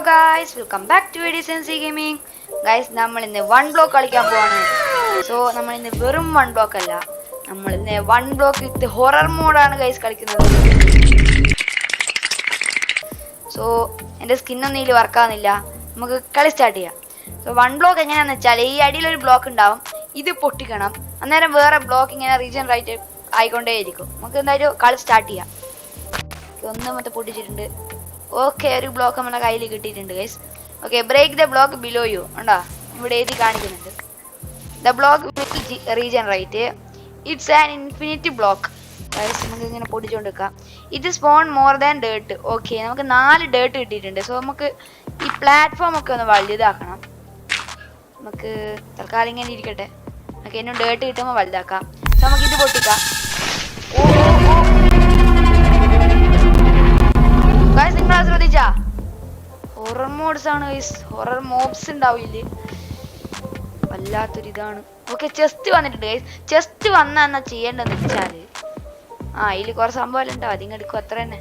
guys, welcome back to Decency Gaming. Guys, നമ്മൾ ഇന്ന് one block കളിക്കാൻ പോവാണ്. സോ നമ്മൾ ഇന്ന് വെറും വൺ ബ്ലോക്ക് അല്ല, നമ്മൾ ഇന്ന് വൺ ബ്ലോക്ക് വിത്ത് ഹൊറർ മോഡാണ് ഗൈസ് കളിക്കുന്നത്. സോ എൻ്റെ സ്കിന്നൊന്നും ഇതിൽ വർക്കാവുന്നില്ല. നമുക്ക് കളി സ്റ്റാർട്ട് ചെയ്യാം. സോ വൺ ബ്ലോക്ക് എങ്ങനെയാണെന്ന് വെച്ചാൽ ഈ അടിയിലൊരു ബ്ലോക്ക് ഉണ്ടാവും, ഇത് പൊട്ടിക്കണം, അന്നേരം വേറെ ബ്ലോക്ക് ഇങ്ങനെ റീജൻ റൈറ്റ് ആയിക്കൊണ്ടേയിരിക്കും. നമുക്ക് എന്തായാലും കളി സ്റ്റാർട്ട് ചെയ്യാം. ഒന്ന് മൊത്തം പൊട്ടിച്ചിട്ടുണ്ട്. ഓക്കെ, ഒരു ബ്ലോക്ക് നമ്മുടെ കയ്യിൽ കിട്ടിയിട്ടുണ്ട് guys. Okay, break the block below you ഉണ്ടോ, ഇവിടെ എഴുതി കാണിക്കുന്നുണ്ട്. The block will regenerate, it's an infinity block. Guys നമുക്ക് ഇങ്ങനെ പൊടിച്ചുകൊണ്ടിരിക്കാം. ഇത് spawn more than dirt. Okay, നമുക്ക് 4 ഡേർട്ട് കിട്ടിയിട്ടുണ്ട്. സോ നമുക്ക് ഈ പ്ലാറ്റ്ഫോം ഒക്കെ ഒന്ന് വലുതാക്കണം. നമുക്ക് തൽക്കാലം ഇങ്ങനെ ഇരിക്കട്ടെ. ഓക്കെ, ഇന്നും ഡേർട്ട് കിട്ടുമ്പോൾ വലുതാക്കാം. സോ നമുക്ക് ഇത് പൊട്ടിക്കാം. ഗൈസ് നിങ്ങൾ ശ്രദ്ധിച്ചാ, ഹൊറർ മോഡ്സ് ആണ് ഗൈസ്. ഹൊറർ മോബ്സ് ഉണ്ടാവില്ലേ, വല്ലാത്തൊരിതാണ്. ഓക്കെ, ചെസ്റ്റ് വന്നിട്ടുണ്ട് ഗൈസ്. ചെസ്റ്റ് വന്നാ എന്നാ ചെയ്യേണ്ടതെന്ന് വെച്ചാല്, ഇതിൽ കുറെ സംഭവം ഉണ്ടാവും, അതിങ്ങെടുക്കും, അത്ര തന്നെ.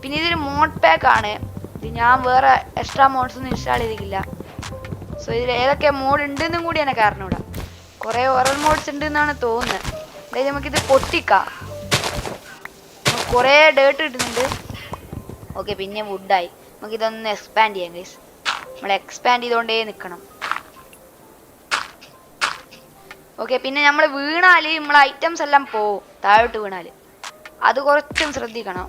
പിന്നെ ഇതൊരു മോഡ് പാക്ക് ആണ്. ഇത് ഞാൻ വേറെ എക്സ്ട്രാ മോഡ്സ് ഒന്നും ഇൻസ്റ്റാൾ ചെയ്തിട്ടില്ല. സോ ഇതിൽ ഏതൊക്കെ മോഡ് ഉണ്ടെന്നും കൂടി എന്നെ കാരണം ഇവിടെ കുറെ ഹൊറർ മോഡ്സ് ഉണ്ട് എന്നാണ് തോന്നുന്നത്. അതായത് നമുക്കിത് പൊട്ടിക്കാം. കുറെ ഡേർട്ട് കിട്ടുന്നുണ്ട്. ഓക്കെ, പിന്നെ വുഡായി. നമുക്കിതൊന്ന് എക്സ്പാൻഡ് ചെയ്യാം ഗൈസ്. നമ്മൾ എക്സ്പാൻഡ് ചെയ്തുകൊണ്ടേ നിൽക്കണം. ഓക്കെ, പിന്നെ നമ്മൾ വീണാൽ നമ്മളെ ഐറ്റംസ് എല്ലാം പോവും താഴോട്ട് വീണാൽ. അത് കുറച്ചും ശ്രദ്ധിക്കണം.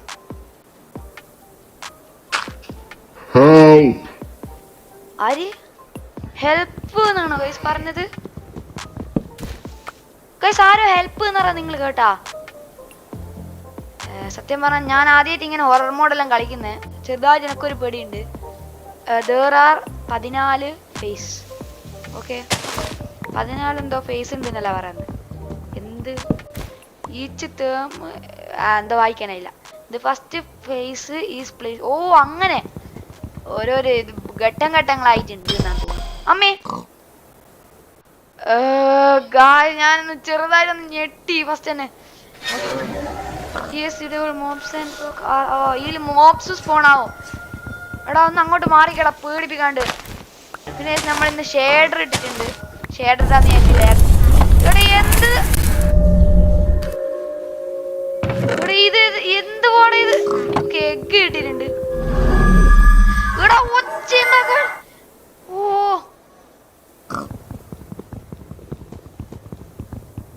ആര് ഹെൽപ്പ് എന്നാണോ ഗൈസ് പറഞ്ഞത്? ഗൈസ് ആരോ ഹെൽപ്പ് എന്ന് പറഞ്ഞാൽ നിങ്ങൾ കേട്ടാ? സത്യം പറഞ്ഞാൽ ഞാൻ ആദ്യമായിട്ട് ഇങ്ങനെ ഹൊറർ മോഡെല്ലാം കളിക്കുന്നത്. ചെറുതായിട്ട് എനിക്കൊരു പേടിയുണ്ട്. there are 14 face. ഓക്കെ, 14 എന്തോ ഫേസ് ഉണ്ട് എന്നല്ല പറയുന്നത്. എന്ത് ഈച്ച് ടേം എന്തോ വായിക്കാനായില്ല. ഇത് ഫസ്റ്റ് ഫേസ് ഈസ് പ്ലേസ്. ഓ, അങ്ങനെ ഓരോരോ ഘട്ടങ്ങളായിട്ടുണ്ട് എന്നാണ് തോന്നുന്നത്. അമ്മേ ഞാനൊന്ന് ചെറുതായിട്ടൊന്ന് ഞെട്ടി ഫസ്റ്റ് തന്നെ. ഇതിൽ മോബ്സ് സ്പോൺ ആവും. എടാ ഒന്ന് അങ്ങോട്ട് മാറിക്കടാ, പേടിപ്പിക്കാണ്ട്. പിന്നെ നമ്മൾ ഇന്ന് ഷേഡർ ഇട്ടിട്ടുണ്ട്. ഷേഡർ ഇടാന്ന് വിചാരിച്ചില്ല. എടാ എന്ത് ഇത് എന്ത് പോണേ ഇത്? എഗ് കിട്ടിയിട്ടുണ്ട്. എടാ ഒച്ച ഉണ്ടാക്കാൻ. ഓ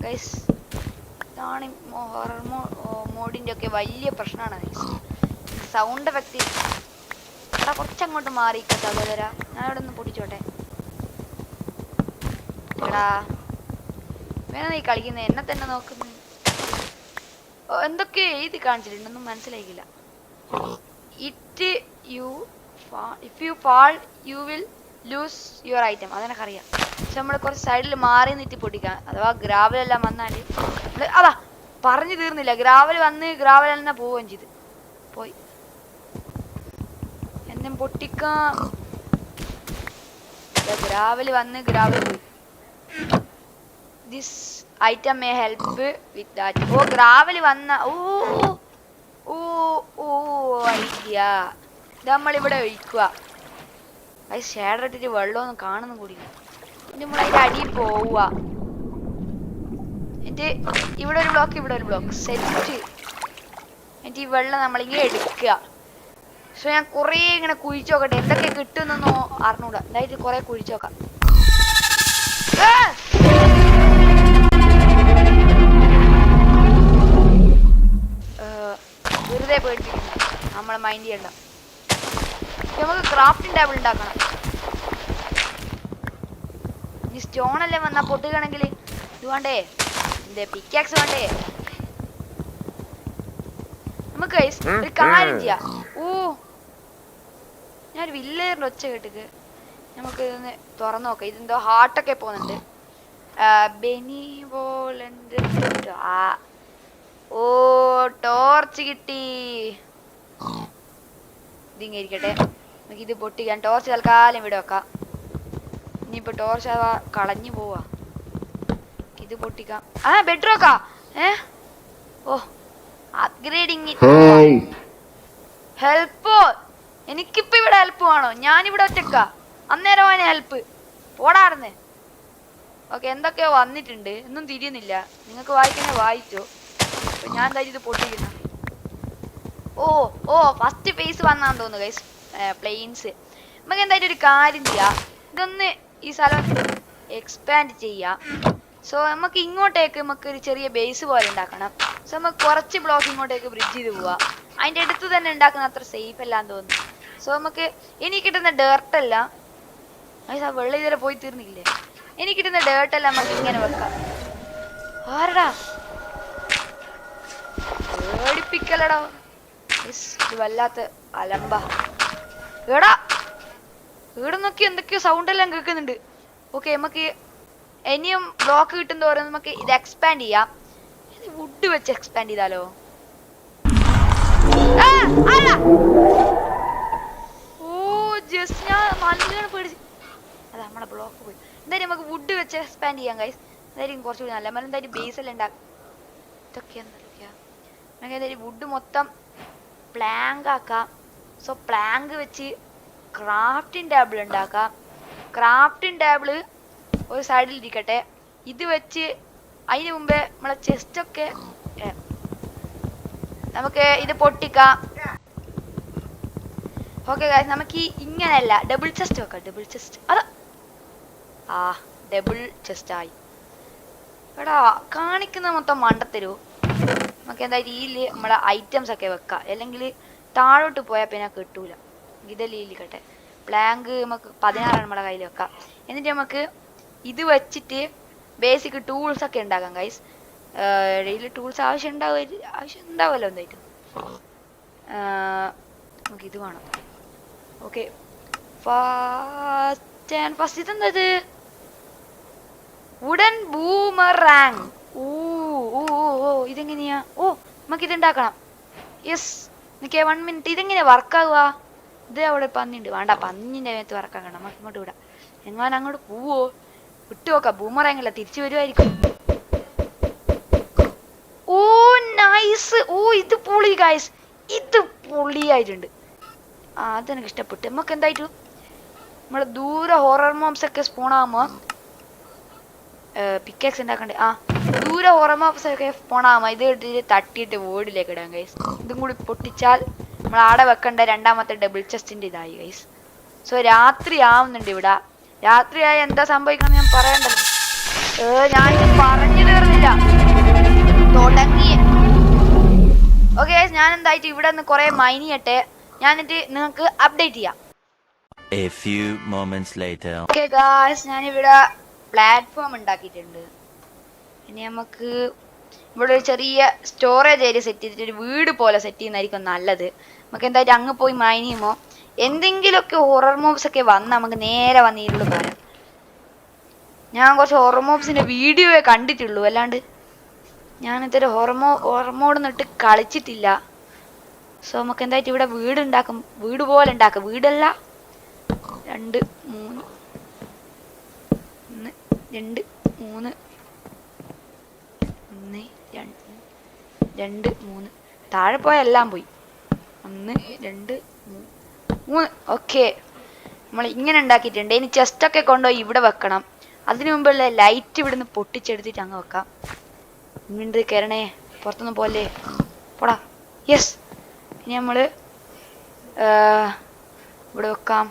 ഗൈസ്, ഇതാണ് ഹൊറർ മോഡിന്റെ ഒക്കെ വലിയ പ്രശ്നമാണ്. Sound effect. എടാ കുറച്ചങ്ങോട്ട് മാറിക്ക സഹോദര, ഞാൻ ഇവിടെ ഒന്ന് പൊടിച്ചോട്ടെ. എടാ വേണം നീ കളിക്കുന്നത്, എന്നെ തന്നെ നോക്കുന്നു. എന്തൊക്കെ എഴുതി കാണിച്ചിട്ടുണ്ടൊന്നും മനസ്സിലായിക്കില്ല. If you fall you will lose your item. അതെനിക്കറിയാം. പക്ഷെ നമ്മൾ കുറച്ച് സൈഡിൽ മാറി നിറ്റി പൊട്ടിക്കാം. അഥവാ ഗ്രാവലെല്ലാം വന്നാല് അതാ പറഞ്ഞു തീർന്നില്ല. ഗ്രാവൽ വന്ന് ഗ്രാവൽ തന്നെ പോവുകയും ചെയ്ത് പോയി. എന്തും പൊട്ടിക്കാം. ഗ്രാവൽ വന്ന് ഗ്രാവൽ പോയി. This item may help with that. Oh, gravel വന്ന ഓ ഓ ഓ ഐഡിയ. ഇത് നമ്മളിവിടെ ഒഴിക്കുക. അത് ഷേഡർ ഇട്ടിട്ട് വെള്ളമൊന്നും കാണുന്നു കൂടിയില്ല. നമ്മളതിൻ്റെ അടിയിൽ പോവുക. എന്നിട്ട് ഇവിടെ ഒരു ബ്ലോക്ക്, ഇവിടെ ഒരു ബ്ലോക്ക് സെറ്റ്. എന്നിട്ട് ഈ വെള്ളം നമ്മളിങ്ങനെ എടുക്കുക. സോ ഞാൻ കുറേ ഇങ്ങനെ കുഴിച്ചു നോക്കട്ടെ, എന്തൊക്കെ കിട്ടുമെന്നൊന്നും അറിഞ്ഞൂടാ. എന്തായിട്ട് കുറെ കുഴിച്ചു നോക്കാം. വെറുതെ പേടിപ്പിക്കുന്നു, നമ്മളെ മൈൻഡ് ചെയ്യണ്ട. നമുക്ക് ക്രാഫ്റ്റിംഗ് ടേബിൾ ഉണ്ടാക്കണം. ഈ സ്റ്റോണെല്ലാം വന്നാൽ പൊട്ടുകയാണെങ്കിൽ ഇത് വേണ്ടേ, എന്തേ പിക്കാക്സ് വേണ്ടേ? നമുക്ക് ഒരു കാര്യം ചെയ്യാം. ഓ, ഞാനൊരു വില്ലേറിന്റെ ഒച്ച കേട്ടിക്ക്. നമുക്ക് ഇതൊന്ന് തുറന്നു നോക്കാം. ഇതെന്തോ ഹാർട്ടൊക്കെ പോകുന്നുണ്ട്. ഓ, ടോർച്ച് കിട്ടി. ഇതിങ്ങനെ ഇരിക്കട്ടെ, നമുക്ക് ഇത് പൊട്ടിക്കാൻ. ടോർച്ച് തൽക്കാലം ഇവിടെ വെക്കാം. ഇനിയിപ്പോ ടോർച്ച് അഥവാ കളഞ്ഞു പോവാ, ഇത് പൊട്ടിക്കാം. ബെഡ് റോക്കാ. ഓ, അപ്ഗ്രേഡിങ്. ഹെൽപ്പോ എനിക്കിപ്പോ ഇവിടെ ഹെൽപ്പ് വേണോ? ഞാനിവിടെ ഒറ്റക്കാ. അന്നേരമാണ് ഹെൽപ്പ്. പോടാർന്ന്. ഓക്കെ, എന്തൊക്കെയോ വന്നിട്ടുണ്ട്. ഒന്നും തിരിയുന്നില്ല. നിങ്ങൾക്ക് വായിക്കണേ വായിച്ചോ. ഞാൻ എന്തായാലും ഇത് പൊട്ടിക്കുന്നു. ഓ ഫസ്റ്റ് ഫേസ് വന്നാന്ന് തോന്നുന്നു ഗൈസ്. പ്ലെയിൻസ്. നമുക്ക് എന്തായാലും ഒരു കാര്യം ചെയ്യാം. ഇതൊന്ന് ഈ സ്ഥലം എക്സ്പാൻഡ് ചെയ്യാം. സോ നമുക്ക് ഇങ്ങോട്ടേക്ക് നമുക്ക് ഒരു ചെറിയ ബേസ് പോലെ ഉണ്ടാക്കണം. സോ നമുക്ക് കുറച്ച് ബ്ലോക്ക് ഇങ്ങോട്ടേക്ക് ബ്രിഡ്ജ് ചെയ്ത് പോവാം. അതിൻ്റെ അടുത്ത് തന്നെ ഉണ്ടാക്കുന്ന അത്ര സേഫ് അല്ലാന്ന് തോന്നുന്നു. സോ നമുക്ക് ഇനി കിട്ടുന്ന ഡേർട്ടല്ല, ആ വെള്ളം ഇതുവരെ പോയി തീർന്നില്ലേ? ഇനി കിട്ടുന്ന ഡേർട്ടല്ല നമുക്ക് ഇങ്ങനെ വെക്കാം. ആരടാ പേടിപ്പിക്കലടാ. ഇത് വല്ലാത്ത അലമ്പ. എടാ ഇവിടെ നോക്കി എന്തൊക്കെയോ സൗണ്ട് എല്ലാം കേൾക്കുന്നുണ്ട്. ഓക്കെ, നമുക്ക് ഇനിയും ബ്ലോക്ക് കിട്ടുന്ന തോറും നമുക്ക് ഇത് എക്സ്പാൻഡ് ചെയ്യാം. വുഡ് വെച്ച് എക്സ്പാൻഡ് ചെയ്താലോ? ഓ ജസ്റ്റ് ഞാൻ നല്ലോണം പേടിച്ച്. അതാ നമ്മളെ ബ്ലോക്ക് പോയി. എന്തായാലും നമുക്ക് വുഡ് വെച്ച് എക്സ്പാൻഡ് ചെയ്യാം ഗൈസ്. എന്തായാലും കുറച്ചുകൂടി നല്ല. നമ്മൾ എന്തായാലും ബേസ് എല്ലാം ഉണ്ടാക്കാം. ഇതൊക്കെയാ നമുക്ക് എന്തായാലും വുഡ് മൊത്തം പ്ലാങ്ക് ആക്കാം. സോ പ്ലാങ്ക് വെച്ച് ക്രാഫ്റ്റിംഗ് ടേബിൾ ഉണ്ടാക്കാം. ക്രാഫ്റ്റിംഗ് ടേബിള് ഒരു സൈഡിൽ ഇരിക്കട്ടെ. ഇത് വെച്ച് അതിന് മുമ്പേ നമ്മളെ ചെസ്റ്റൊക്കെ നമുക്ക് ഇത് പൊട്ടിക്കാം. ഓക്കെ ഗൈസ്, നമുക്ക് ഇങ്ങനെയല്ല ഡബിൾ ചെസ്റ്റ് വെക്കാം. ഡബിൾ ചെസ്റ്റ് അതാ ഡബിൾ ചെസ്റ്റ് ആയി. എടാ കാണിക്കുന്ന മൊത്തം മണ്ടത്തരൂ. നമുക്ക് എന്തായാലും ഇതിൽ നമ്മളെ ഐറ്റംസ് ഒക്കെ വെക്കാം. അല്ലെങ്കിൽ താഴോട്ട് പോയാൽ പിന്നെ കിട്ടൂല. ഇതെല്ലാം ഇരിക്കട്ടെ. പ്ലാങ്ക് നമുക്ക് 16 നമ്മളെ കയ്യിൽ വെക്കാം. എന്നിട്ട് നമുക്ക് ഇത് വെച്ചിട്ട് ബേസിക് ടൂൾസ് ഒക്കെ ഉണ്ടാക്കാം ഗൈസ്. ഡെയിലി ടൂൾസ് ആവശ്യം ഉണ്ടാവുമല്ലോ എന്തായിട്ടും. നമുക്ക് ഇത് വേണം. ഓക്കെ, ഫസ്റ്റ് ഇതെന്തത്? Wooden boomerang. ഓ ഇതെങ്ങനെയാ? നമുക്ക് ഇത് ഉണ്ടാക്കണം. യെസ്, നിൽക്കേ 1 മിനിറ്റ്. ഇതെങ്ങനെയാ വർക്കാവുക? ഇത് അവിടെ പന്നിണ്ട്. വേണ്ട, പന്നിൻ്റെ മേത്ത് വർക്കാക്കണം. നമുക്ക് ഇങ്ങോട്ട് വിടാം. എങ്ങനെ അങ്ങോട്ട് പോവോ? വിട്ടു നോക്കാം. ബൂമറാങ്ങല്ല, തിരിച്ചു വരുമായിരിക്കും. ഓ നൈസ്. ഇത് പൊളി ഗൈസ്. ഇത് പൊളിയായിട്ടുണ്ട്. അതെനിക്ക് ഇഷ്ടപ്പെട്ടു. നമുക്ക് എന്തായിട്ടും നമ്മളെ ദൂരെ ഹൊറർ മോംസ് ഒക്കെ സ്പോണാകുമ്പോ പിക്കാക്സ് ഉണ്ടാക്കണ്ടേ? ദൂരെ ഹൊറർ മോംസ് ഒക്കെ സ്പോണാകുമ്പോ ഇത് ഇട്ടിട്ട് തട്ടിയിട്ട് വോർഡിലേക്ക് ഇടാം ഗൈസ്. ഇതും കൂടി പൊട്ടിച്ചാൽ നമ്മൾ ആടെ വെക്കേണ്ട രണ്ടാമത്തെ ഡബിൾ ചെസ്റ്റിന്റെ ഇതായി ഗൈസ്. സോ രാത്രി ആവുന്നുണ്ട് ഇവിടെ. രാത്രിയായി എന്താ സംഭവിക്കണം ഞാൻ പറയണ്ടല്ലോ. ഞാൻ പറഞ്ഞു തീർന്നില്ല, തുടങ്ങി. ഓക്കെ ഗൈസ്, ഞാൻ എന്തായിട്ട് ഇവിടെ നിന്ന് കുറെ മൈൻ ചെയ്യട്ടെ. ഞാനിട്ട് നിങ്ങൾക്ക് അപ്ഡേറ്റ് ചെയ്യാം. A few moments later. Okay guys, ഞാനിവിടെ പ്ലാറ്റ്ഫോം ഉണ്ടാക്കിയിട്ടുണ്ട്. ഇനി നമുക്ക് ഇവിടെ ഒരു ചെറിയ സ്റ്റോറേജ് ഏരിയ സെറ്റ് ചെയ്തിട്ട് ഒരു വീട് പോലെ സെറ്റ് ചെയ്യുന്നതായിരിക്കും നല്ലത്. നമുക്ക് എന്തായാലും അങ്ങ് പോയി മൈൻ ചെയ്യുമ്പോൾ എന്തെങ്കിലുമൊക്കെ ഹൊറർ മൂവ്സ് ഒക്കെ വന്ന് നമുക്ക് നേരെ വന്ന് ഇരുള് പറയാം. ഞാൻ കുറച്ച് ഹൊറർ മൂവ്സിന്റെ വീഡിയോയെ കണ്ടിട്ടുള്ളൂ, അല്ലാണ്ട് ഞാനിതൊരു ഹൊറർ മോഡ് നിട്ട് കളിച്ചിട്ടില്ല. സോ നമുക്ക് എന്തായിട്ട് ഇവിടെ വീട് ഉണ്ടാക്കും. വീട് പോലെ ഉണ്ടാക്കാം. വീടല്ല, 2 3 1 2 3 1 2 3 താഴെ പോയ എല്ലാം പോയി. 1 2 3. ഓക്കെ, നമ്മൾ ഇങ്ങനെ ഉണ്ടാക്കിയിട്ടുണ്ട്. ഇനി ചെസ്റ്റൊക്കെ കൊണ്ടുപോയി ഇവിടെ വെക്കണം. അതിനു മുമ്പുള്ള ലൈറ്റ് ഇവിടുന്ന് പൊട്ടിച്ചെടുത്തിട്ട് അങ്ങ് വെക്കാം. ഇങ്ങോട്ട് കയറണേ, പുറത്തൊന്നും പോലെ പോടാ. യെസ്, ഇനി നമ്മൾ ഇവിടെ വെക്കാം.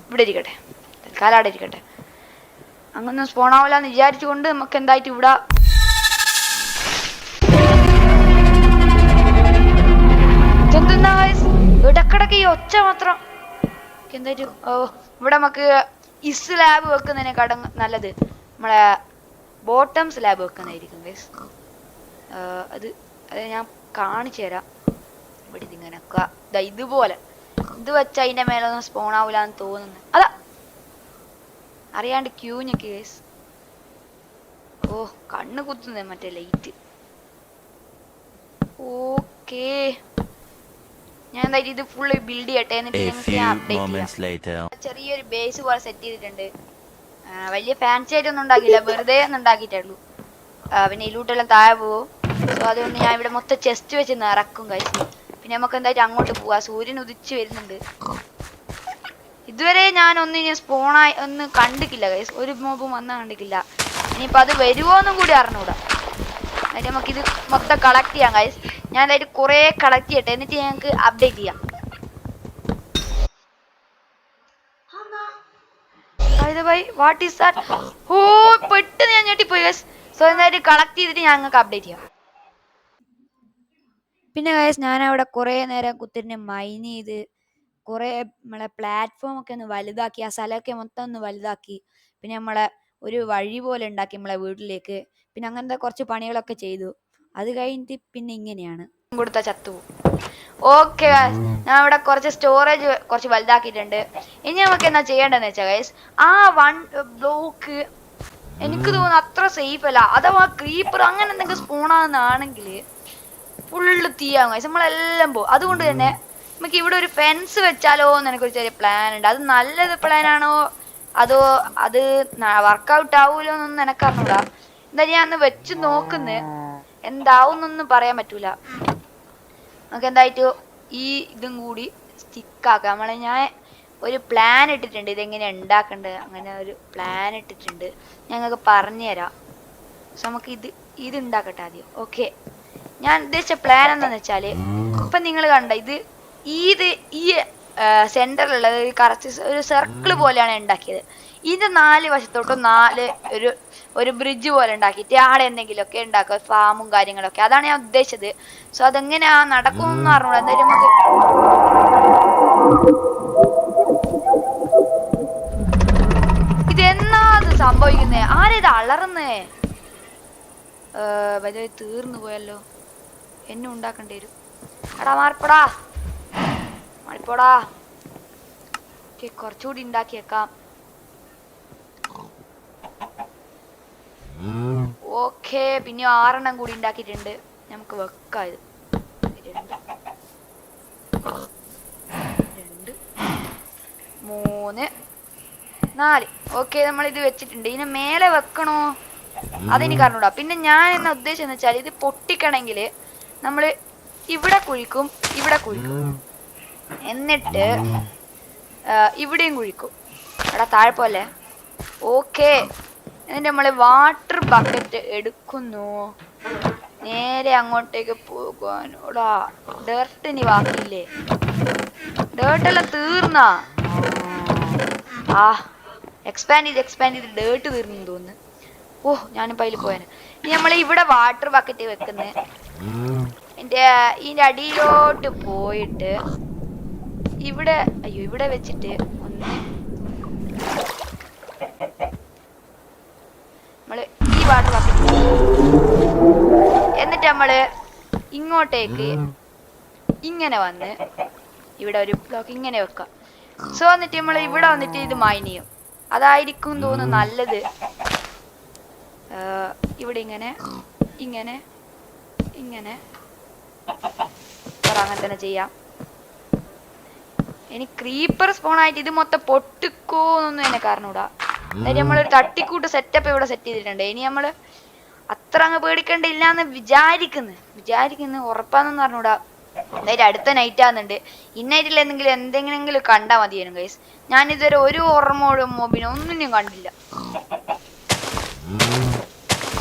ഇവിടെ ഇരിക്കട്ടെ, തൽക്കാലം അവിടെ ഇരിക്കട്ടെ. അങ്ങൊന്നും സ്പോൺ ആവില്ല എന്ന് വിചാരിച്ചുകൊണ്ട് നമുക്ക് എന്തായിട്ട് ഇവിടെ ഇടക്കിടക്ക് ഈ ഒച്ച മാത്രം എന്തായിട്ട്. ഇവിടെ നമുക്ക് ഇസ് ലാബ് വെക്കുന്നതിനെക്കാട്ടും നല്ലത് നമ്മളെ ബോട്ടം സ്ലാബ് വെക്കുന്നതായിരിക്കും ഗൈസ്. അത് ഞാൻ കാണിച്ചു തരാം. ഇവിടെ ഇതിങ്ങനെ ഇതുപോലെ ഇത് വെച്ച അതിന്റെ മേലൊന്നും സ്പോൺ ആവില്ല എന്ന് തോന്നുന്നു. അതാ അറിയാണ്ട് ക്യൂഞ്ഞൊക്കെ ഗൈസ്. കണ്ണ് കുത്തുന്നേ മറ്റേ ലൈറ്റ്. ഓക്കേ, ഞാൻ എന്തായാലും ഇത് ഫുള്ള് ബിൽഡ് ചെയ്യട്ടെ. ചെറിയൊരു ബേസ് പോലെ സെറ്റ് ചെയ്തിട്ടുണ്ട്. വലിയ ഫാൻസി ആയിട്ടൊന്നും ഉണ്ടാക്കില്ല, വെറുതെ ഒന്നും ഉണ്ടാക്കിയിട്ടുള്ളൂ. പിന്നെ ഇതിലൂട്ടെല്ലാം താഴെ പോവും. സോ അതുകൊണ്ട് ഞാൻ ഇവിടെ മൊത്തം ചെസ്റ്റ് വെച്ച് നിറക്കും ഗൈസ്. പിന്നെ നമുക്ക് എന്തായാലും അങ്ങോട്ട് പോവാ. സൂര്യൻ ഉദിച്ച് വരുന്നുണ്ട്. ഇതുവരെ ഞാൻ ഒന്നിനെ സ്പോണായി ഒന്ന് കണ്ടിട്ടില്ല ഗൈസ്. ഒരു മോബും വന്നാൽ കണ്ടിട്ടില്ല. ഇനിയിപ്പോൾ അത് വരുമോ എന്നും കൂടി അറിഞ്ഞൂടാ. എന്നിട്ട് നമുക്കിത് മൊത്തം കളക്ട് ചെയ്യാം ഗൈസ്. ഞാൻ അതായത് കുറേ കളക്ട് ചെയ്യട്ടെ, എന്നിട്ട് ഞങ്ങൾക്ക് അപ്ഡേറ്റ് ചെയ്യാം. What is that? ഓ പെട്ടെന്ന് ഞാൻ ഞെട്ടിപ്പോയി ഗൈസ്. സോ എന്തായാലും കളക്ട് ചെയ്തിട്ട് ഞങ്ങൾക്ക് അപ്ഡേറ്റ് ചെയ്യാം. പിന്നെ ഗൈസ് ഞാൻ അവിടെ കുറേ നേരം കുത്തിരിനെ മൈൻ ചെയ്ത് കുറേ നമ്മളെ പ്ലാറ്റ്ഫോം ഒക്കെ ഒന്ന് വലുതാക്കി, ആ സ്ഥലമൊക്കെ മൊത്തം ഒന്ന് വലുതാക്കി. പിന്നെ നമ്മളെ ഒരു വഴി പോലെ ഉണ്ടാക്കി നമ്മളെ വീട്ടിലേക്ക്. പിന്നെ അങ്ങനത്തെ കുറച്ച് പണികളൊക്കെ ചെയ്തു. അത് കഴിഞ്ഞിട്ട് പിന്നെ ഇങ്ങനെയാണ് കൊടുത്ത ചത്തുപോകും. ഓക്കെ ഗൈസ്, ഞാൻ ഇവിടെ കുറച്ച് സ്റ്റോറേജ് കുറച്ച് വലുതാക്കിയിട്ടുണ്ട്. ഇനി നമുക്ക് എന്താ ചെയ്യേണ്ടതെന്ന് വെച്ചാൽ ഗൈസ്, ആ 1 ബ്ലോക്ക് എനിക്ക് തോന്നുന്നു അത്ര സേഫ് അല്ല. അഥവാ ക്രീപ്പർ അങ്ങനെ എന്തെങ്കിലും സ്പോണാകുന്നതാണെങ്കിൽ ഫുള്ള് തീയാകും ഗൈസ്, നമ്മളെല്ലാം പോകും. അതുകൊണ്ട് തന്നെ നമുക്ക് ഇവിടെ ഒരു ഫെൻസ് വെച്ചാലോ എന്ന് എനിക്കൊരു ചെറിയ പ്ലാൻ ഉണ്ട്. അത് നല്ലത് പ്ലാനാണോ അതോ അത് വർക്കൗട്ട് ആവൂലോ എന്നൊന്നും എനിക്കറിഞ്ഞൂടാ. എന്താ ഞാൻ അന്ന് വെച്ച് നോക്കുന്നത്, എന്താവുന്നൊന്നും പറയാൻ പറ്റൂല. നമുക്ക് എന്തായിട്ട് ഈ ഇതും കൂടി സ്റ്റിക്കാക്കാം. ഞാൻ ഒരു പ്ലാൻ ഇട്ടിട്ടുണ്ട്, ഇതെങ്ങനെ ഉണ്ടാക്കേണ്ടത്. അങ്ങനെ ഒരു പ്ലാൻ ഇട്ടിട്ടുണ്ട്, ഞങ്ങൾക്ക് പറഞ്ഞു തരാം. സോ നമുക്ക് ഇത് ഉണ്ടാക്കട്ടെ ആദ്യം. ഓക്കെ, ഞാൻ ഉദ്ദേശിച്ച പ്ലാൻ എന്താണെന്ന് വെച്ചാൽ, ഇപ്പം നിങ്ങൾ കണ്ട ഈ സെൻറ്ററിലുള്ളത് കറക്റ്റ് ഒരു സർക്കിൾ പോലെയാണ് ഉണ്ടാക്കിയത്. ഇത് 4 വശത്തോട്ടും 4 ഒരു ബ്രിഡ്ജ് പോലെ ഉണ്ടാക്കിയിട്ട് അവിടെ എന്തെങ്കിലുമൊക്കെ ഉണ്ടാക്കുക, ഫാമും കാര്യങ്ങളൊക്കെ. അതാണ് ഞാൻ ഉദ്ദേശിച്ചത്. സോ അതെങ്ങനെയാ നടക്കുമെന്ന് അറിഞ്ഞൂടാ. എന്തായാലും നമുക്ക് ഇതെന്നാ അത് സംഭവിക്കുന്നേ? ആരേത് അളറുന്നേ? തീർന്നു പോയല്ലോ, എന്നെ ഉണ്ടാക്കേണ്ടി വരും. എടാ മാറിപ്പോടാ. കുറച്ചുകൂടി ഉണ്ടാക്കിയേക്കാം. ഓക്കെ, പിന്നെ 6 എണ്ണം കൂടി ഉണ്ടാക്കിയിട്ടുണ്ട്. നമുക്ക് വെക്കാം. ഇത് 2 3 4. ഓക്കെ, നമ്മളിത് വെച്ചിട്ടുണ്ട്. ഇതിന് മേലെ വെക്കണോ അതെനിക്ക് അറിഞ്ഞൂടാ. പിന്നെ ഞാൻ എന്നാ ഉദ്ദേശിച്ചെന്ന് വെച്ചാൽ, ഇത് പൊട്ടിക്കണമെങ്കിൽ നമ്മൾ ഇവിടെ കുഴിക്കും, എന്നിട്ട് ഇവിടെയും കുഴിക്കും. അവിടെ താഴെ പോലെ. ഓക്കെ, എന്നിട്ട് നമ്മൾ വാട്ടർ ബക്കറ്റ് എടുക്കുന്നു, നേരെ അങ്ങോട്ടേക്ക് പോകാനോടാ. ഡേർട്ട് ഇനി ബാക്കിയില്ലേ? ഡേർട്ടെല്ലാം തീർന്നാ? എക്സ്പാൻഡ് ചെയ്ത് ഡേർട്ട് തീർന്നു തോന്നുന്നു. ഓ, ഞാനിപ്പോൾ അതിൽ പോയാന്. ഇനി നമ്മൾ ഇവിടെ വാട്ടർ ബക്കറ്റ് വെക്കുന്നത് ഇതിൻ്റെ അടിയിലോട്ട് പോയിട്ട് ഇവിടെ വെച്ചിട്ട് നമ്മള് ഈ വാട്ടർ ബക്കറ്റ്, എന്നിട്ട് നമ്മള് ഇങ്ങോട്ടേക്ക് ഇങ്ങനെ വന്ന് ഇവിടെ ഒരു ബ്ലോക്ക് ഇങ്ങനെ വെക്കാം. സോ എന്നിട്ട് നമ്മൾ ഇവിടെ വന്നിട്ട് ഇത് മൈൻ ചെയ്യും. അതായിരിക്കും തോന്നുന്നു നല്ലത്. ഇവിടെ ഇങ്ങനെ അങ്ങനെ തന്നെ ചെയ്യാം. ഇനി ക്രീപ്പർ സ്പോണായിട്ട് ഇത് മൊത്തം പൊട്ടിക്കോന്നൊന്നും എന്നെ കാരണൂടാ. അതായത് നമ്മളൊരു തട്ടിക്കൂട്ട് സെറ്റപ്പ് ഇവിടെ സെറ്റ് ചെയ്തിട്ടുണ്ട്. ഇനി നമ്മൾ അത്ര അങ്ങ് പേടിക്കേണ്ടില്ലാന്ന് വിചാരിക്കുന്നു. ഉറപ്പാന്നൊന്നും അറിഞ്ഞൂടാ. അതായത് അടുത്ത നൈറ്റ് ആകുന്നുണ്ട്. ഇന്നൈറ്റിൽ എന്തെങ്കിലും കണ്ടാൽ മതിയായിരുന്നു ഗൈസ്. ഞാനിതുവരെ ഒരു മോബിനെ ഒന്നിനും കണ്ടില്ല.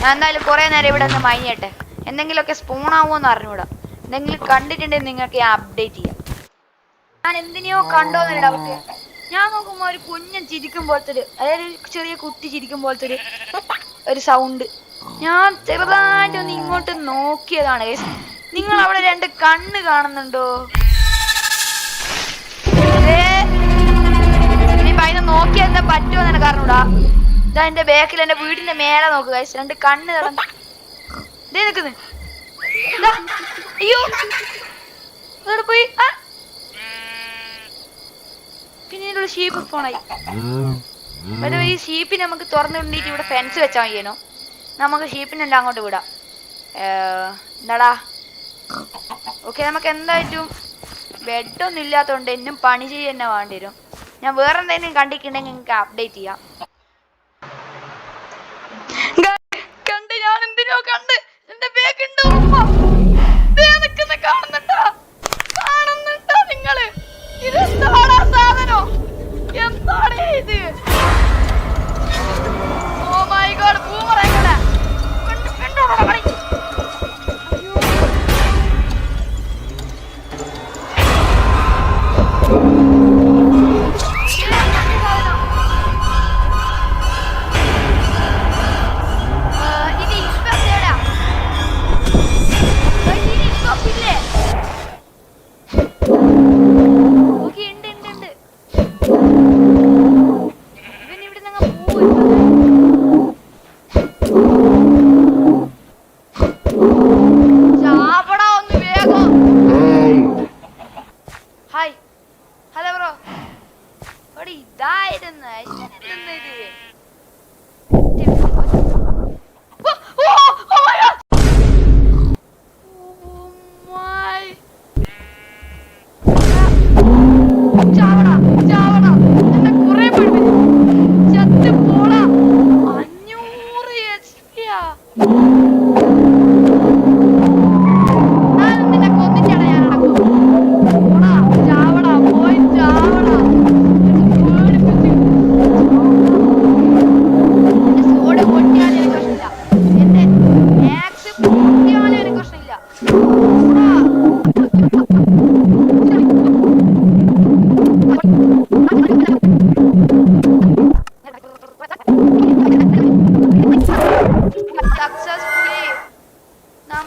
ഞാൻ എന്തായാലും കുറെ നേരം ഇവിടെ നിന്ന് മൈൻ ചെയ്യട്ടെ. എന്തെങ്കിലുമൊക്കെ സ്പോൺ ആവുമോന്ന് അറിഞ്ഞൂടാ. എന്തെങ്കിലും കണ്ടിട്ടുണ്ടെങ്കിൽ നിങ്ങൾക്ക് ഞാൻ അപ്ഡേറ്റ് ചെയ്യാം. ഞാൻ എന്തിനെയോ കണ്ടോന്നൊരു ഡൗട്ട്. ഞാൻ നോക്കുമ്പോൾ ഒരു കുഞ്ഞൻ ചിരിക്കും പോലത്തെ അതായത് ചെറിയ കുട്ടി ചിരിക്കും പോലത്തെ ഒരു സൗണ്ട്. ഞാൻ ചെറുതായിട്ടൊന്ന് ഇങ്ങോട്ട് നോക്കിയതാണ് ഗൈസ്. നിങ്ങൾ അവിടെ 2 കണ്ണ് കാണുന്നുണ്ടോ? ഇനിയിപ്പോ അതിനെ നോക്കിയാൽ എന്താ പറ്റുമോ എന്ന് എനിക്ക് അറിഞ്ഞൂടാ. ഇതാ എന്റെ ബാക്കിൽ എന്റെ വീടിന്റെ മേലെ നോക്കുക ഗൈസ്. 2 കണ്ണ് കിടന്ന് ഇതേ നിൽക്കുന്നു. അയ്യോ, അവിടെ പോയി. പിന്നെ ഇതിനുള്ള ഷീപ്പ് ഫോണായി. ഈ ഷീപ്പിനെ നമുക്ക് തുറന്നുകൊണ്ടിട്ട് ഇവിടെ ഫെൻസ് വെച്ചാൽ മതിയേനോ. നമുക്ക് ഷീപ്പിനെല്ലാം അങ്ങോട്ട് വിടാം. എന്താടാ? ഓക്കെ, നമുക്ക് എന്തായിട്ടും ബെഡൊന്നും ഇല്ലാത്തതുകൊണ്ട് എന്നും പണി ചെയ്യാൻ തന്നെ വേണ്ടി വരും. ഞാൻ വേറെ എന്തെങ്കിലും കണ്ടിട്ടുണ്ടെങ്കിൽ നിങ്ങൾക്ക് അപ്ഡേറ്റ് ചെയ്യാം. ഞാൻ എന്തിനോ കണ്ട് എന്റെ ബാഗ് ഉണ്ട്. കാണുന്നുണ്ടാ?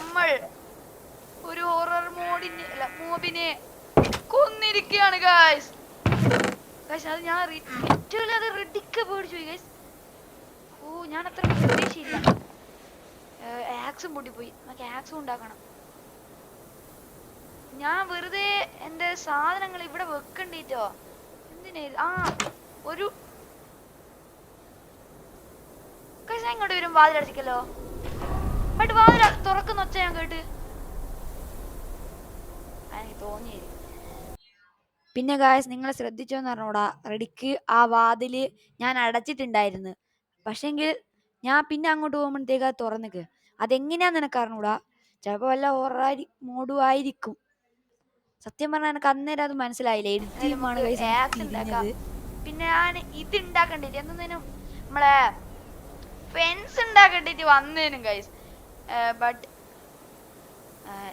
നമ്മൾ ഒരു ഹൊറർ മോഡിനെ അല്ല മോബിനെ കൊന്നിരിക്കുകയാണ് ഗൈസ്. ഗൈസ് അത് ഞാൻ അത് റെഡിക്ക് പേടിച്ചു പോയി ഗൈസ്. ഓ ഞാൻ അത്ര പ്രതീക്ഷയില്ല. ആക്സും പൊട്ടിപ്പോയി. നമുക്ക് ആക്സും ഉണ്ടാക്കണം. ഞാൻ വെറുതെ എന്റെ സാധനങ്ങൾ ഇവിടെ വെക്കണ്ടീട്ടോ. എന്തിനാ ഒരു ഗൈസ് ഞാൻ ഇങ്ങോട്ട് വരും. വാതിലടച്ചിക്കല്ലോ. ബട്ട് വാതിൽ തുറക്കുന്ന ഒച്ച ഞാൻ കേട്ട് എനിക്ക് തോന്നി. പിന്നെ ഗായ്സ് നിങ്ങൾ ശ്രദ്ധിച്ചോന്ന് പറഞ്ഞോടാ, റെഡിക്ക് ആ വാതില് ഞാൻ അടച്ചിട്ടുണ്ടായിരുന്നു. പക്ഷെങ്കിൽ ഞാൻ പിന്നെ അങ്ങോട്ട് പോകുമ്പോഴത്തേക്ക് അത് തുറന്നിക്ക്. അതെങ്ങനെയാന്ന് നിനക്ക് അറിഞ്ഞൂടാ. ചിലപ്പോൾ വല്ല ഹൊറർ മോഡും ആയിരിക്കും. സത്യം പറഞ്ഞാൽ എനിക്ക് അന്നേരം അത് മനസ്സിലായില്ല. എഡിറ്റിംഗാണ് ഗൈസ്. പിന്നെ ഞാൻ ഇത് ഉണ്ടാക്കണ്ടിട്ട് എന്തിനും നമ്മളെ ഫെൻസ് ഉണ്ടാക്കണ്ടിട്ട് വന്നേനും ഗൈസ്. ബട്ട്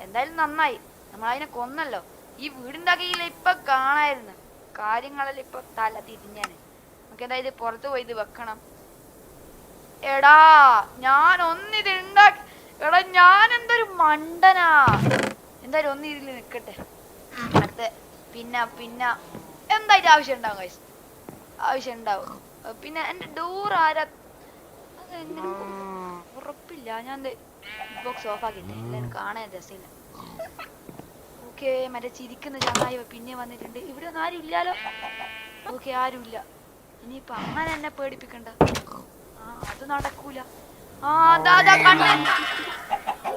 എന്തായാലും നന്നായി, നമ്മളതിനെ കൊന്നല്ലോ. ഈ വീടുണ്ടാക്കിയില്ല ഇപ്പൊ കാണായിരുന്നു. കാര്യങ്ങളെല്ലാം ഇപ്പൊ തല തിരിഞ്ഞാണ്. നമുക്ക് എന്തായാലും പുറത്ത് പോയി ഇത് വെക്കണം. എടാ ഞാൻ ഒന്നിത് ഉണ്ടാക്കി. എടാ ഞാൻ എന്തൊരു മണ്ടനാ. എന്തായാലും ഒന്ന് ഇതിൽ നിക്കട്ടെ. അടുത്ത പിന്നെ പിന്നെ എന്തായാലും ആവശ്യം ഉണ്ടാവും ഗൈസ്. ആവശ്യം ഉണ്ടാവും. പിന്നെ എന്റെ ഡോർ ആരാ അതെങ്ങനെ ഉറപ്പില്ല. ഞാൻ ബോക്സ് ഓഫ് ആക്കിട്ടെ, എല്ലാവരും കാണാൻ രസമില്ല. ഓക്കെ മറ്റേ ചിരിക്കുന്ന ചങ്ങായി പിന്നെ വന്നിട്ടുണ്ട്. ഇവിടെ ഒന്നും ആരും ഇല്ലാലോ. ഓക്കെ ആരുമില്ല. ഇനിയിപ്പൊ അങ്ങനെ എന്നെ പേടിപ്പിക്കണ്ട. അത് നടക്കൂല.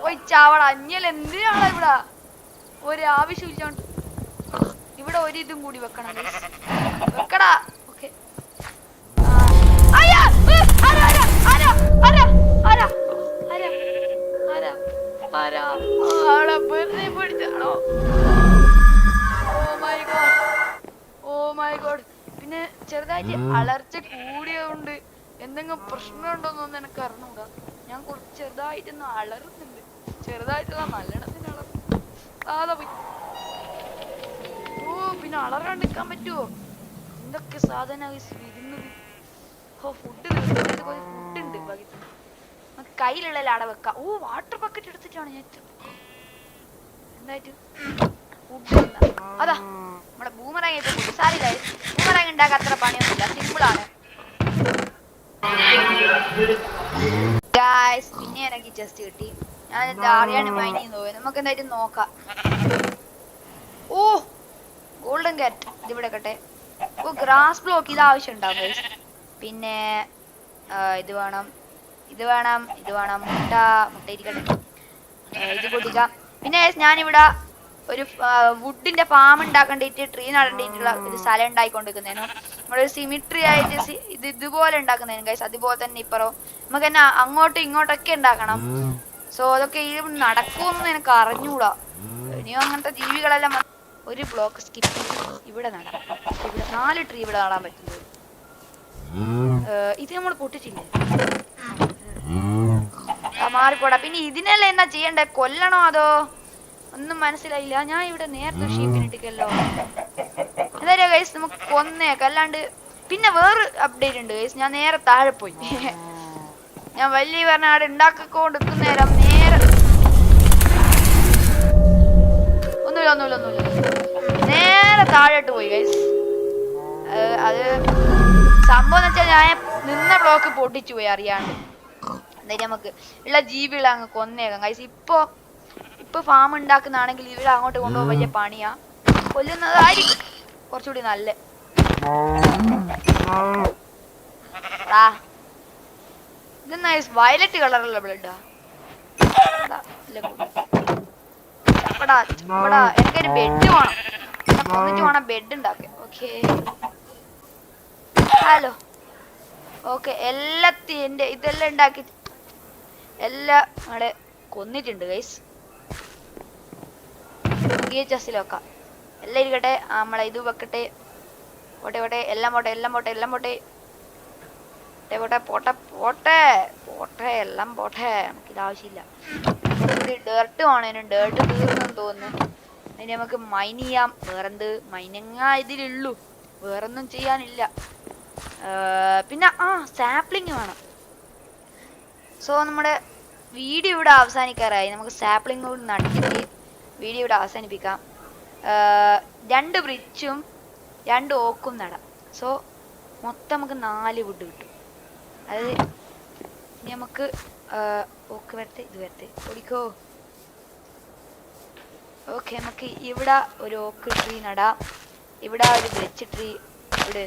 പോയി ചാവട. അഞ്ഞൽ എന്തിനാണ് ഇവിടെ ഒരു ആവശ്യമില്ലാണ്ട്. ഇവിടെ ഒരിതും കൂടി വെക്കണം വെക്കടാ. ഓക്കെ പിന്നെ ചെറുതായിട്ട് അലർച്ച കൂടിയതുകൊണ്ട് എന്തെങ്കിലും പ്രശ്നമുണ്ടോന്നൊന്നും എനിക്ക് അറിഞ്ഞൂടാ. ഞാൻ കുറച്ച് ചെറുതായിട്ടൊന്ന് അലറുന്നുണ്ട്. ചെറുതായിട്ടുള്ള നല്ലണത്തിന് അലറുന്നു. പോയി. ഓ പിന്നെ അലറാണ്ടിരിക്കാൻ പറ്റുമോ? എന്തൊക്കെ സാധന വരുന്നത്. ഫുഡ് ഫുഡുണ്ട് ഭാഗ്യത്തിന്. നമുക്ക് കയ്യിലുള്ള അട വെക്കാം. ഓ വാട്ടർ ബക്കറ്റ് എടുത്തിട്ടാണ് ഞാൻ എന്തായിട്ട് ഫുഡ്. അതാ നമ്മുടെ ബൂമറാങ് ഫുഡ്. സാരില്ല, ബൂമറാങ് ഉണ്ടാക്കാൻ അത്ര പണിയൊന്നുമില്ല, സിമ്പിളാണ്. പിന്നെ എനിക്ക് ജസ്റ്റ് കിട്ടി. ഞാൻ എന്താ അറിയാണ്ട് മൈൻഡ് ചെയ്യുന്നു. നമുക്ക് എന്തായാലും നോക്കാം. ഓ ഗോൾഡൻ കാറ്റ് ഇതിവിടെ കട്ടെ. ഓ ഗ്രാസ് ബ്ലോക്ക് ഇത് ആവശ്യം ഉണ്ടാവും. പിന്നെ ഇത് വേണം, ഇത് വേണം, ഇത് വേണം. മുട്ട ഇരിക്കട്ടെ. ഇത് പൊട്ടിക്കാം. പിന്നെ ഞാനിവിടെ ഒരു വുഡിന്റെ ഫാം ഉണ്ടാക്കേണ്ടിട്ട് ട്രീ നടണ്ടിട്ടുള്ള ഒരു സ്ഥലം ഉണ്ടായിക്കൊണ്ടിരിക്കുന്നതിനും നമ്മളൊരു സിമിട്രി ആയിട്ട് ഇത് ഇതുപോലെ ഉണ്ടാക്കുന്നതിനും ഗൈസ്. അതുപോലെ തന്നെ ഇപ്പറോ നമുക്ക് തന്നെ അങ്ങോട്ടും ഇങ്ങോട്ടൊക്കെ ഉണ്ടാക്കണം. സോ അതൊക്കെ ഈ നടക്കുമെന്ന് എനിക്ക് അറിഞ്ഞൂടാ. ഇനിയും അങ്ങനത്തെ ജീവികളെല്ലാം ഒരു ബ്ലോക്ക് സ്കിപ്പ് ഇവിടെ നടാം. ഇവിടെ 4 ട്രീ ഇവിടെ നടാൻ പറ്റുന്നത്. ഇത് നമ്മൾ പൊട്ടിച്ചില്ലേ? മാറിപ്പോടാ. പിന്നെ ഇതിനെല്ലാം എന്നാ ചെയ്യണ്ടേ? കൊല്ലണോ അതോ ഒന്നും മനസ്സിലായില്ല. ഞാൻ ഇവിടെ നേരത്തെ ഷീപ്പിനിട്ടിക്കല്ലോ. എന്തായാലും ഗൈസ് നമുക്ക് കൊന്നേക്കാം. അല്ലാണ്ട് പിന്നെ വേറെ അപ്ഡേറ്റ് ഉണ്ട് ഗൈസ്. ഞാൻ നേരെ താഴെ പോയി. ഞാൻ വലിയ പറഞ്ഞ അവിടെ ഉണ്ടാക്കിക്കൊണ്ടിരിക്കുന്ന നേരം നേരെ ഒന്നുമില്ല നേരെ താഴോട്ട് പോയി ഗൈസ്. അത് സംഭവം എന്ന് വെച്ചാൽ ഞാൻ നിന്ന ബ്ലോക്ക് പൊട്ടിച്ചു പോയി അറിയാണ്ട്. എന്തായാലും നമുക്ക് ഉള്ള ജീവികളെ അങ്ങ് കൊന്നേക്കാം ഗൈസ്. ഇപ്പൊ ഫാം ഉണ്ടാക്കുന്നതാണെങ്കിൽ ഇവിടെ അങ്ങോട്ട് കൊണ്ടുപോകാൻ വലിയ പണിയാ. കൊല്ലുന്നതായിരിക്കും കുറച്ചുകൂടി നല്ല. ഇതെന്നാ വയലറ്റ് കളറുള്ള ബ്ലഡാ. എനിക്കൊരു ബെഡ് വേണം. കൊന്നിട്ട് വേണം ബെഡ് ഉണ്ടാക്കാൻ. Okay hello. ഓക്കെ എല്ലാത്തിന്റെ ഇതെല്ലാം ഉണ്ടാക്കി എല്ലാം അവിടെ കൊന്നിട്ടുണ്ട് ഗൈസ്. ഈ ചെസ്സിൽ വെക്കാം. എല്ലാം ഇരിക്കട്ടെ. നമ്മളെ ഇത് വെക്കട്ടെ. പോട്ടെ എല്ലാം പോട്ടെ എല്ലാം പോട്ടെ എല്ലാം പോട്ടെ. നമുക്കിത് ആവശ്യമില്ല. ഡേർട്ട് വേണേനും ഡേർട്ട് തീർന്നെന്ന് തോന്നുന്നു. അതിന് നമുക്ക് മൈൻ ചെയ്യാം. വേറെന്ത് മൈനിങ്ങ ഇതിലുള്ളൂ, വേറൊന്നും ചെയ്യാനില്ല. പിന്നെ സാപ്ലിങ് വേണം. സോ നമ്മുടെ വീഡിയോ ഇവിടെ അവസാനിക്കാറായി. നമുക്ക് സാപ്ലിംഗ് കൂടി നട്ടിട്ട് വീഡിയോ ഇവിടെ അവസാനിപ്പിക്കാം. 2 ബ്രിഡ്ജും 2 ഓക്കും നടാം. സോ മൊത്തം നമുക്ക് 4 വുഡ് കിട്ടും. അതായത് ഇനി നമുക്ക് ഓക്ക് വരട്ടെ, ഇത് വരട്ടെ, ഓടിക്കോ. ഓക്കെ, നമുക്ക് ഇവിടെ ഒരു ഓക്ക് ട്രീ നടാം, ഇവിടെ ഒരു ബ്രിഡ്ജ് ട്രീ, ഇവിടെ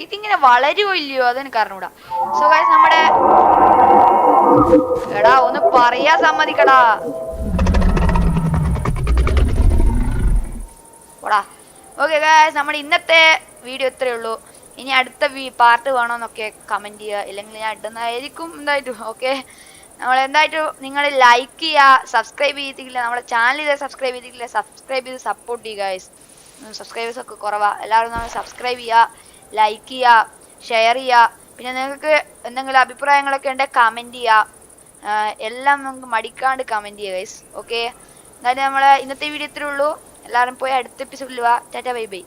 ഇതിങ്ങനെ വളരുമോ ഇല്ലയോ അതെനിക്ക് അറിഞ്ഞൂടാ. സോ ഗൈസ് നമ്മുടെ എടാ ഒന്ന് പറയാ സമ്മതിക്കടാ. ഓടാ. ഓക്കെ ഗൈസ്, നമ്മുടെ ഇന്നത്തെ വീഡിയോ ഇത്രയേ ഉള്ളൂ. ഇനി അടുത്ത പാർട്ട് വേണമെന്നൊക്കെ കമൻറ്റ് ചെയ്യുക, ഇല്ലെങ്കിൽ ഞാൻ ഇടുന്നതായിരിക്കും എന്തായിട്ടും. ഓക്കെ, നമ്മൾ എന്തായിട്ടും നിങ്ങൾ ലൈക്ക് ചെയ്യുക, സബ്സ്ക്രൈബ് ചെയ്തിട്ടില്ല, നമ്മുടെ ചാനൽ ഇതേ സബ്സ്ക്രൈബ് ചെയ്തിട്ടില്ല, സബ്സ്ക്രൈബ് ചെയ്ത് സപ്പോർട്ട് ചെയ്യുക ഗൈസ്. സബ്സ്ക്രൈബേഴ്സ് ഒക്കെ കുറവാണ്. എല്ലാവരും നമ്മൾ സബ്സ്ക്രൈബ് ചെയ്യുക, ലൈക്ക് ചെയ്യുക, ഷെയർ ചെയ്യുക. പിന്നെ നിങ്ങൾക്ക് എന്തെങ്കിലും അഭിപ്രായങ്ങളൊക്കെ ഉണ്ടെങ്കിൽ കമൻറ്റ് ചെയ്യുക. എല്ലാം നമുക്ക് മടിക്കാണ്ട് കമൻറ്റ് ചെയ്യുക ഗൈസ്. ഓക്കെ, എന്തായാലും നമ്മളെ ഇന്നത്തെ വീഡിയോ ഇത്രയേ ഉള്ളൂ. എല്ലാവരും പോയി അടുത്ത എപ്പിസോഡിൽ വാ. Tata bye bye.